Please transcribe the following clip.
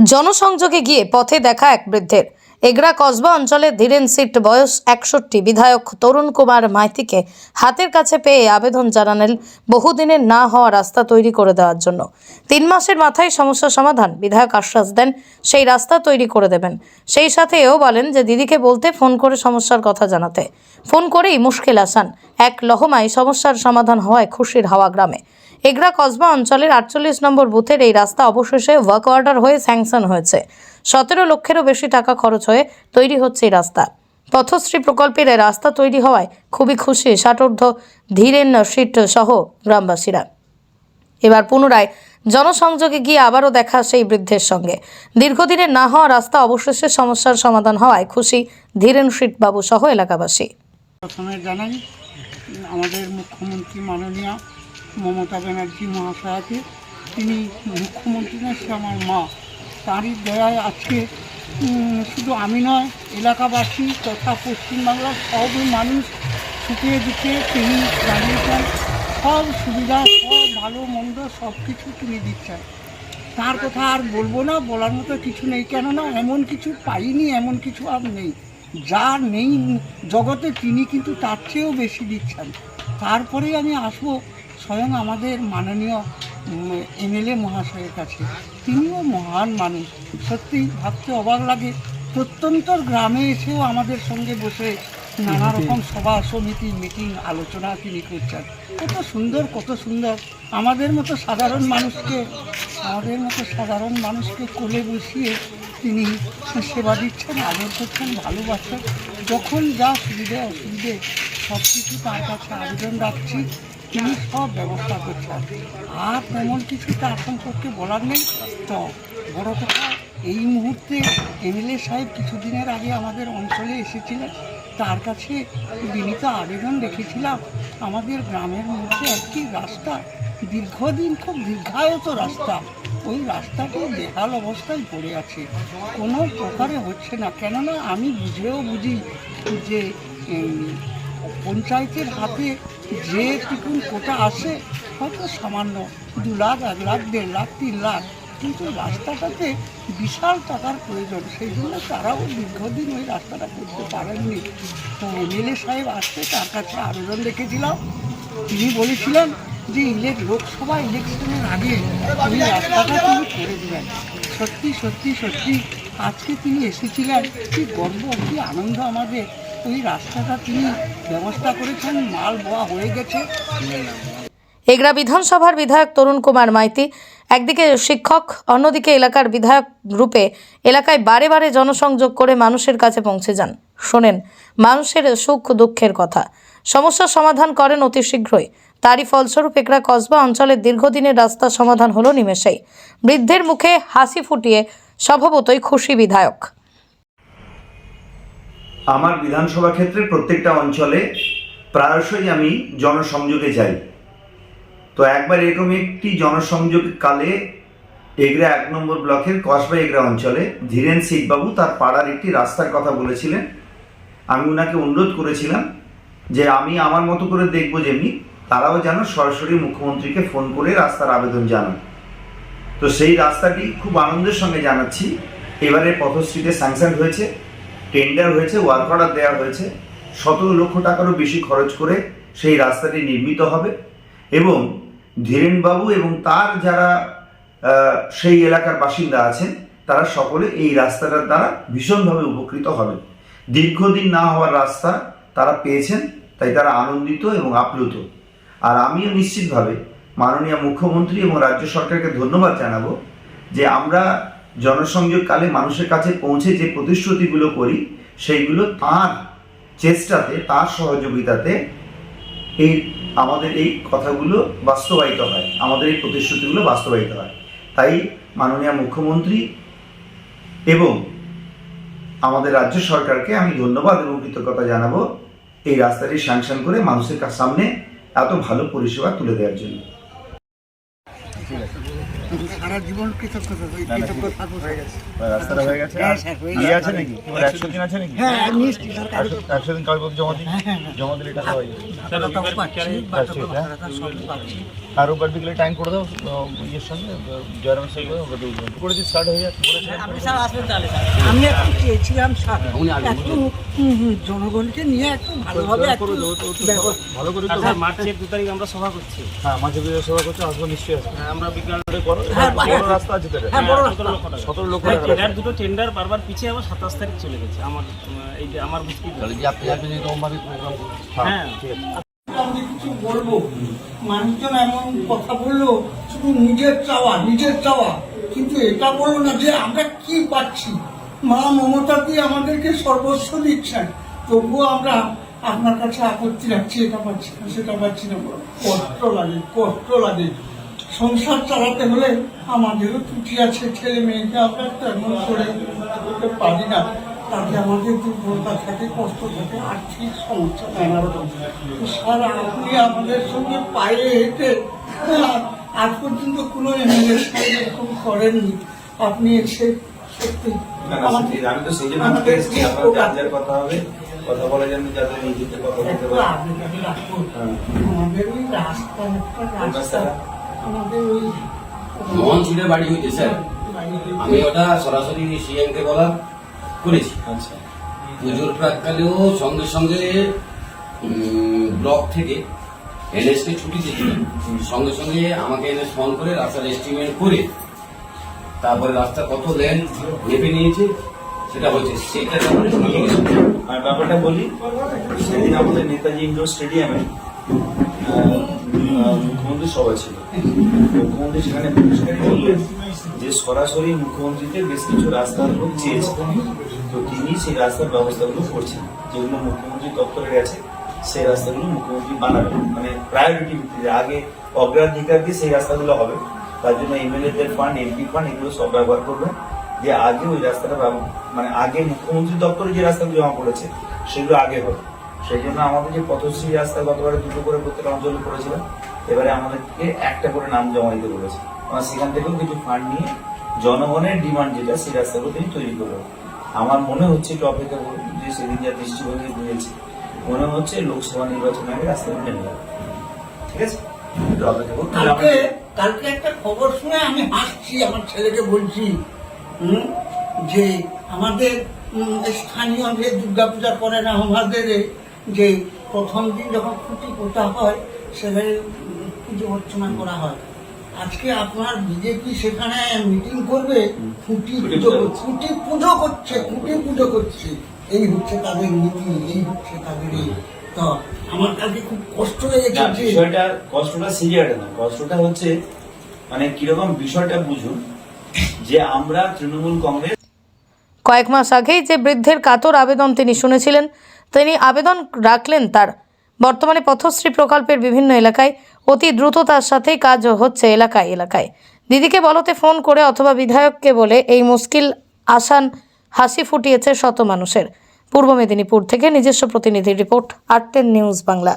জনসংযোগে গিয়ে পথে দেখা এক বৃদ্ধের। এগরা কসবা অঞ্চলের ধীরেন সিট বয়স 61 বিধায়ক তরুণ কুমার মাইতিকে হাতের কাছে পেয়ে আবেদন জানালেন বহুদিনের না হওয়া রাস্তা তৈরি করে দেওয়ার জন্য। 3 মাসের মাথায় সমস্যা সমাধান। বিধায়ক আশ্বাস দেন সেই রাস্তা তৈরি করে দেবেন। সেই সাথে এও বলেন যে দিদিকে বলতে ফোন করে সমস্যার কথা জানাতে। ফোন করেই মুশকিল আসান। এক লহমায় সমস্যার সমাধান হওয়ায় খুশির হাওয়া গ্রামে। এগরা কসবা অঞ্চলের 48 নম্বর বুথের এই রাস্তা অবশেষে ওয়ার্ক অর্ডার হয়ে স্যাংশন হয়েছে। 17 লক্ষেরও বেশি টাকা খরচ হয়ে তৈরি হচ্ছে এই রাস্তা। পথশ্রী প্রকল্পের এই রাস্তা তৈরি হওয়ায় খুবই খুশি ষাটোর্ধ্ব ধীরেন সিট সহ গ্রামবাসীরা। এবার পুনরায় জনসংযোগে গিয়ে আবারও দেখা সেই বৃদ্ধের সঙ্গে। দীর্ঘদিনের না হওয়া রাস্তা অবশেষে সমস্যার সমাধান হওয়ায় খুশি ধীরেন সিট বাবু সহ এলাকাবাসী। প্রথমে জানাই আমাদের মুখ্যমন্ত্রী মাননীয় মমতা ব্যানার্জি মহাশয়াকে। তিনি মুখ্যমন্ত্রী না, সে আমার মা। তারই দয়ায় আজকে শুধু আমি নয়, এলাকাবাসী তথা পশ্চিমবাংলার সব মানুষ সুখে দুঃখে তিনি দাঁড়িয়েছেন। সব সুবিধা, সব ভালো মন্দ সব কিছু তিনি দিচ্ছেন। তার কথা আর বলবো না, বলার মতো কিছু নেই। কেননা এমন কিছু পাইনি, এমন কিছু আর নেই। যা নেই জগতে তিনি কিন্তু তার চেয়েও বেশি দিচ্ছেন। তারপরেই আমি আসবো স্বয়ং আমাদের মাননীয় এমএলএ মহাশয়ের কাছে। তিনিও মহান মানুষ। সত্যি ভাবতে অবাক লাগে, প্রত্যন্তর গ্রামে এসেও আমাদের সঙ্গে বসে নানা রকম সভা সমিতি মিটিং আলোচনা তিনি করছেন। কত সুন্দর আমাদের মতো সাধারণ মানুষকে কোলে বসিয়ে তিনি সেবা দিচ্ছেন, আদর করছেন, ভালোবাসছেন। যখন যা সুবিধে অসুবিধে সব কিছু তার কাছে আবেদন রাখছি, তিনি সব ব্যবস্থা করছেন। আর তেমন কিছু তার সম্পর্কে বলার নেই। তো বড় কথা, এই মুহূর্তে এমএলএ সাহেব কিছুদিনের আগে আমাদের অঞ্চলে এসেছিলেন। তার কাছে বিনীত আবেদন রেখেছিলাম, আমাদের গ্রামের মধ্যে একটি রাস্তা দীর্ঘদিন খুব দীর্ঘায়িত রাস্তা, ওই রাস্তাটি বেহাল অবস্থায় পড়ে আছে, কোনো প্রকারে হচ্ছে না। কেননা আমি বুঝি যে পঞ্চায়েতের হাতে যেটুকুন কোটা আসে হয়তো সামান্য 2 লাখ, 1 লাখ, 1.5 লাখ, 3 লাখ, কিন্তু রাস্তাটাতে বিশাল টাকার প্রয়োজন। সেই জন্য তারাও দীর্ঘদিন ওই রাস্তাটা করতে পারেননি। তো এমএলএ সাহেব আসতে তার কাছে আবেদন রেখেছিলাম। তিনি বলেছিলেন যে লোকসভা ইলেকশনের আগে ওই রাস্তাটা তিনি করে দেবেন। সত্যি আজকে তিনি এসেছিলেন। কি গর্ব, কি আনন্দ আমাদের। ওই রাস্তাটা তিনি ব্যবস্থা করেছেন, মাল বোয়া হয়ে গেছে। এগরা বিধানসভার বিধায়ক তরুণ কুমার মাইতি একদিকে শিক্ষক, অন্যদিকে এলাকার বিধায়ক রূপে এলাকায় বারে বারে জনসংযোগ করে মানুষের কাছে পৌঁছে যান, শোনেন মানুষের সুখ দুঃখের কথা, সমস্যার সমাধান করেন অতি শীঘ্রই। তারই ফলস্বরূপ এগরা কসবা অঞ্চলের দীর্ঘদিনের রাস্তার সমাধান হলো নিমেষেই। বৃদ্ধের মুখে হাসি ফুটিয়ে স্বভাবতই খুশি বিধায়ক। আমার বিধানসভা ক্ষেত্রে প্রত্যেকটা অঞ্চলে প্রায়শই আমি জনসংযোগে যাই। তো একবার এরকম একটি জনসংযোগ কালে এগরা 1 নম্বর ব্লকের কসবা এগরা অঞ্চলে ধীরেন সিটবাবু তার পাড়ার একটি রাস্তার কথা বলেছিলেন। আমি ওনাকে অনুরোধ করেছিলাম যে আমি আমার মতো করে দেখবো, যেমনি তারাও যেন সরাসরি মুখ্যমন্ত্রীকে ফোন করে রাস্তার আবেদন জানান। তো সেই রাস্তাটি খুব আনন্দের সঙ্গে জানাচ্ছি, এবারে পথশ্রীতে স্যাংশন হয়েছে, টেন্ডার হয়েছে, ওয়ার্ক অর্ডার দেওয়া হয়েছে। 17 লক্ষ টাকারও বেশি খরচ করে সেই রাস্তাটি নির্মিত হবে এবং ধীরেনবাবু এবং তার যারা সেই এলাকার বাসিন্দা আছেন তারা সকলে এই রাস্তাটার দ্বারা ভীষণভাবে উপকৃত হবেন। দীর্ঘদিন না হওয়ার রাস্তা তারা পেয়েছেন, তাই তারা আনন্দিত এবং আপ্লুত। আর আমিও নিশ্চিতভাবে মাননীয় মুখ্যমন্ত্রী এবং রাজ্য সরকারকে ধন্যবাদ জানাবো যে আমরা জনসংযোগকালে মানুষের কাছে পৌঁছে যে প্রতিশ্রুতিগুলো করি সেইগুলো তার চেষ্টাতে, তার সহযোগিতাতে আমাদের এই কথাগুলো বাস্তবায়িত হয়, আমাদের এই প্রতিশ্রুতিগুলো বাস্তবায়িত হয়। তাই মাননীয় মুখ্যমন্ত্রী এবং আমাদের রাজ্য সরকারকে আমি ধন্যবাদ এবং কৃতজ্ঞতা জানাবো এই রাস্তাটি স্যাংশন করে মানুষের সামনে এত ভালো পরিষেবা তুলে দেওয়ার জন্য। সারা জীবন কৃতজ্ঞতা রাস্তাটা হয়ে গেছে। আছে নাকি 100 দিন আছে নাকি? হ্যাঁ, 100 দিন কাগজ জমা দিলে টাকা হয়ে যাবে। আর রোববার বিকেলে টাইম করে দাও ইয়ের সঙ্গে জয়রামের সঙ্গে ওকে করে দিই, স্টার্ট হয়ে যাচ্ছে। আপনি স্যার আসবেন তাহলে স্যার। আমি একটু চেয়েছিলাম স্যার একটু জনগণকে নিয়ে একটু ভালোভাবে একটু ভালো করে তো স্যার মার্চের 2 তারিখ আমরা সভা করছি। হ্যাঁ, মাঝে বিকেলে সভা করছে, আসবো নিশ্চয়ই আসবো। হ্যাঁ, আমরা বিকাল করো, হ্যাঁ, বড় রাস্তা আছে তো এটা। হ্যাঁ, বড় 17 লক্ষ টাকা। 17 লক্ষ ভাই, টাকা। টেন্ডার দুটো টেন্ডার বারবার পিছিয়ে আবার 27 তারিখ চলে গেছে। আমার এই যে আমার বুঝতে হ্যাঁ ঠিক আছে। আমি কিছু বলবো, মানুষজন এমন কথা বললো শুধু নিজের চাওয়া, কিন্তু এটা বললো না যে আমরা কি পাচ্ছি। মা মমতা দিয়ে আমাদেরকে সর্বস্ব দিচ্ছেন, তবুও আমরা আপনার কাছে আপত্তি রাখছি, এটা পাচ্ছি না সেটা পাচ্ছি না। কষ্ট লাগে। সংসার চালাতে হলে আমাদেরও ত্রুটি আছে, ছেলে মেয়েকে আমরা তেমন করে করতে পারি না, তাতে আমাদের দুর্বলতা থাকে, কষ্ট থাকে, আর্থিক সমস্যা নানা রকম। স্যার, আপনি আমাদের সঙ্গে পায়ে হেঁটে আজ পর্যন্ত কোনো এমএলএ সাহেব এরকম করেননি। আপনি এসে সত্যি আমি তো সেই জন্য আমাকে এসেছি, আপনার যার যার কথা হবে, কথা বলার জন্য যাদের নিজেদের কথা বলতে একটু পারে। আবেদন রাখুন। আমাদের ওই রাস্তা আমাদের ওই মোহন ছুটে বাড়ি হইতে স্যার, আমি ওটা সরাসরি সিএমকে বলা করেছি। আচ্ছা, পুজোর প্রাককালেও সঙ্গে সঙ্গে ব্লক থেকে এনএসকে ছুটি দিয়েছিলেন, সঙ্গে সঙ্গে আমাকে এনএস ফোন করে রাস্তার এস্টিমেট করে তারপরে রাস্তা কত লেন ভেবে নিয়েছে সেটা হচ্ছে, সেটা তারপরে নিয়ে গেছে। আর ব্যাপারটা বলি, সেদিন আমাদের নেতাজি ইন্ডোর স্টেডিয়ামে মুখ্যমন্ত্রী সভা ছিল। মুখ্যমন্ত্রী সেখানে পরিষ্কার বললেন যে সরাসরি মুখ্যমন্ত্রীকে বেশ কিছু রাস্তার লোক চেয়েছে, তো তিনি সেই রাস্তার ব্যবস্থাগুলো করছেন, যেগুলো মুখ্যমন্ত্রী দপ্তরে গেছে সেই রাস্তাগুলো মুখ্যমন্ত্রী বানাবেন, মানে প্রায়োরিটি ভিত্তিতে আগে অগ্রাধিকার দিয়ে সেই রাস্তাগুলো হবে। তার জন্য এমএলএদের ফান্ড, এমপি ফান্ড এগুলো সব ব্যবহার করবেন, যে আগে ওই রাস্তাটা মানে আগে মুখ্যমন্ত্রী দপ্তরে যে রাস্তাগুলো জমা পড়েছে সেগুলো আগে হবে। সেই জন্য আমাদের যে পথশ্রী রাস্তা গতবারে 2টো করে প্রত্যেকটা অঞ্চলে করেছিলাম, এবারে আমাদেরকে একটা করে নাম জমা দিতে বলেছে। আমরা সেখান থেকেও কিছু ফান্ড নিয়ে জনগণের ডিমান্ড যেটা সেই রাস্তাগুলো তিনি তৈরি করবেন। আমার মনে হচ্ছে, একটু অপেক্ষা করুন, যে সেদিন যা দৃষ্টিভঙ্গি দিয়েছে মনে হচ্ছে লোকসভা নির্বাচনের আগে রাস্তাগুলো নেমে যাবে। ঠিক আছে, একটু অপেক্ষা করুন। কালকে একটা খবর শুনে আমি হাসছি, আমার ছেলেকে বলছি যে আমাদের স্থানীয় যে দুর্গাপূজা করে না আমাদের, যে প্রথম দিন যখন খুঁটি পোতা হয় সেখানে পুজো অর্চনা করা হয়। আজকে আপনার বিজেপি সেখানে মিটিং করবে, খুঁটি পুজো করছে। এই হচ্ছে তাদের নীতি, এই হচ্ছে তাদের এই। তো আমার কাছে খুব কষ্ট লেগেছে যে বিষয়টা, কষ্টটা সিরিয়াসটা না, কষ্টটা হচ্ছে মানে কিরকম বিষয়টা বুঝুন, যে আমরা তৃণমূল কংগ্রেস কয়েক মাস আগেই যে বৃদ্ধের কাতর আবেদন তিনি শুনেছিলেন, তিনি আবেদন রাখলেন তার। বর্তমানে পথশ্রী প্রকল্পের বিভিন্ন এলাকায় অতি দ্রুততার সাথেই কাজ হচ্ছে এলাকায়। দিদিকে বলতে ফোন করে অথবা বিধায়ককে বলে এই মুশকিল আসান হাসি ফুটিয়েছে শত মানুষের। পূর্ব মেদিনীপুর থেকে নিজস্ব প্রতিনিধি রিপোর্ট, আর10 নিউজ বাংলা।